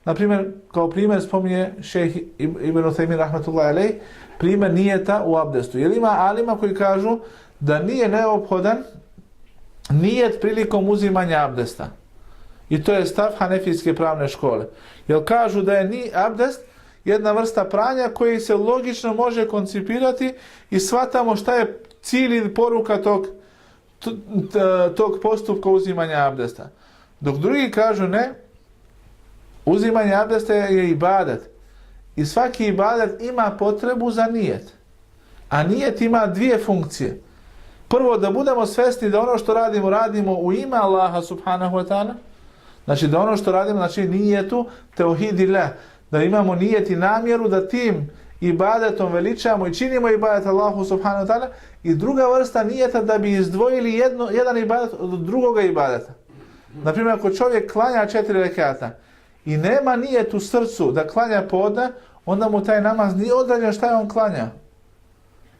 Na primjer, kao primjer spominje šejh Ibn Uthejmin rahmetullahi alejh, primjer nijeta u abdestu. Jer ima alima koji kažu da nije neophodan nijet prilikom uzimanja abdesta. I to je stav hanefijske pravne škole. Jer kažu da je ni abdest jedna vrsta pranja koji se logično može koncipirati i shvatamo šta je cilj ili poruka tog postupka uzimanja abdesta. Dok drugi kažu ne, uzimanje abdesta je ibadet. I svaki ibadet ima potrebu za nijet. A nijet ima dvije funkcije. Prvo, da budemo svjesni da ono što radimo u ime Allaha subhanahu wa ta'ala. Znači da ono što radimo, znači nijetu teuhidillah, da imamo nijet i namjeru da tim ibadetom veličamo i činimo ibadet Allahu subhanahu wa ta'ala. I druga vrsta nijeta da bi izdvojili jedan ibadet od drugoga ibadeta. Naprimjer, ako čovjek klanja 4 rekata i nema nijet u srcu da klanja podne, onda mu taj namaz nije određen šta je on klanja.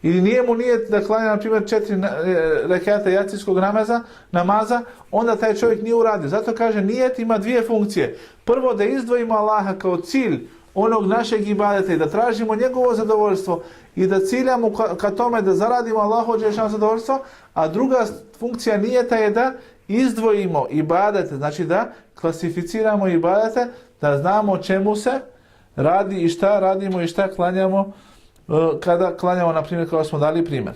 Ili nije mu nijet da klanja, na primjer, 4 rekata jacijskog namaza, onda taj čovjek nije uradio. Zato kaže, nijet ima dvije funkcije. Prvo, da izdvojimo Allaha kao cilj onog našeg ibadeta i da tražimo njegovo zadovoljstvo i da ciljamo ka tome da zaradimo Allahovo dželešanovo zadovoljstvo, a druga funkcija nijeta je da izdvojimo ibadete, znači da klasificiramo ibadete, da znamo o čemu se radi i šta radimo i šta klanjamo kada klanjamo, na primjer, kao smo dali primjer.